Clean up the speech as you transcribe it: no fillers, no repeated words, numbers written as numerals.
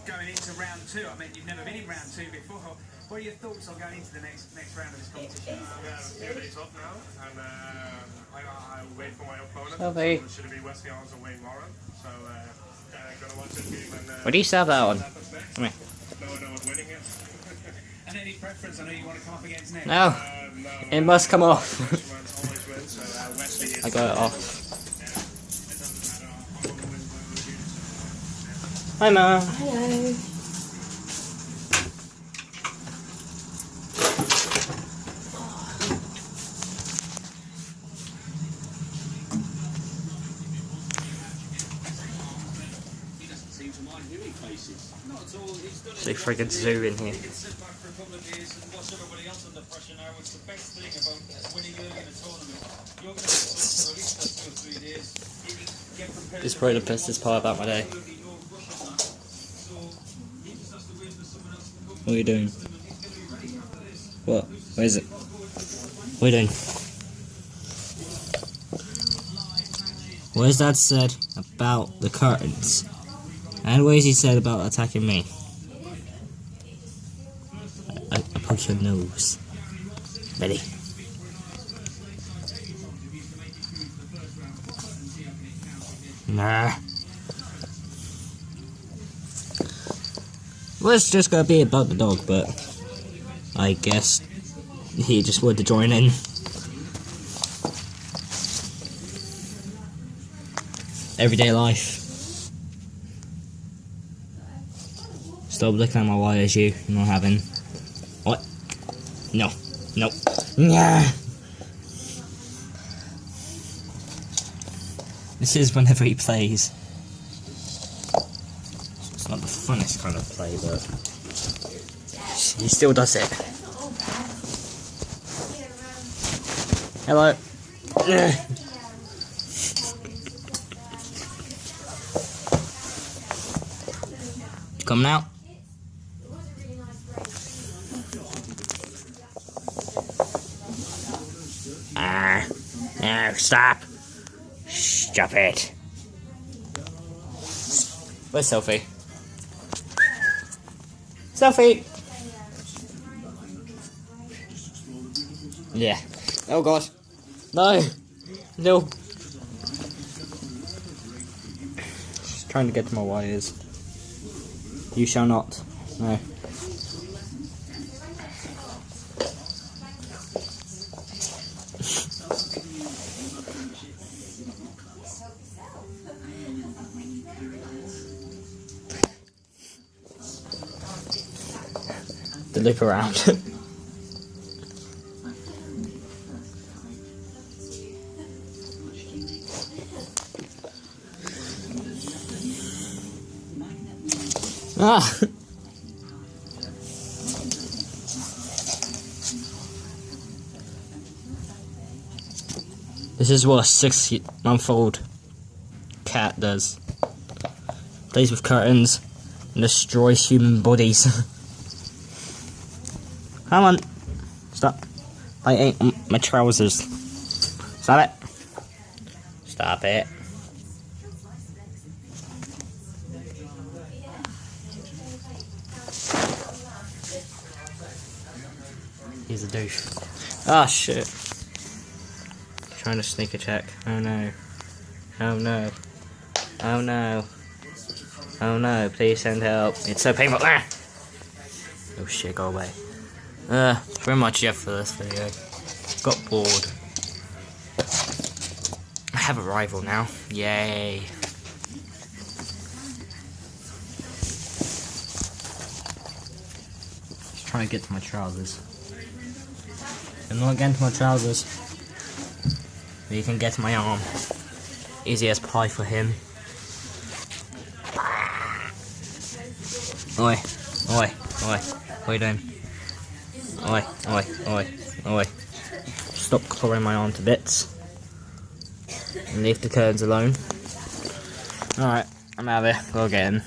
going into round two. I mean, you've never been in round two before. What are your thoughts on going into the next round of this competition? We have a few days off now, and I wait for my opponent. Lovely. So it should be Wesley Arms and Wayne Warren. So gonna watch this game and. What do you serve that on? Come here. No one's winning it. And any preference? I know you want to come up against next. No. It must come off. Always wins, so Wesley is. I got it off. Hi, Ma. Hello. It's a friggin' zoo in here. This is probably the bestest part about my day. What are you doing? What? Where is it? What are you doing? What has Dad said about the curtains? And what has he said about attacking me? I punch your nose. Ready? Nah. Well, it's just gonna be about the dog, but I guess he just wanted to join in. Everyday life. Stop looking at my wires, you. I'm not having. What? No. No. Nah. This is whenever he plays. It's not the funnest kind of play, but he still does it. Hello. Come out. No, stop. Stop it. Where's Sophie? Sophie! Yeah. Oh god. No! No! She's trying to get to my wires. You shall not. No. The loop around. Ah! This is what a 6-month-old cat does. Plays with curtains and destroys human bodies. Come on. Stop. I ain't my trousers. Stop it. Stop it. He's a douche. Ah, shit. Trying to sneak attack. Oh no. Oh no. Oh no. Oh no, please send help. It's so painful. Ah! Oh shit, go away. Pretty much it for this video. Got bored. I have a rival now. Yay. Just trying to get to my trousers. I'm not getting to my trousers. But you can get to my arm. Easy as pie for him. Oi. Oi. Oi. What are you doing? Oi, oi, oi, oi. Stop clawing my arm to bits. And leave the curtains alone. Alright, I'm out of here. Go get in.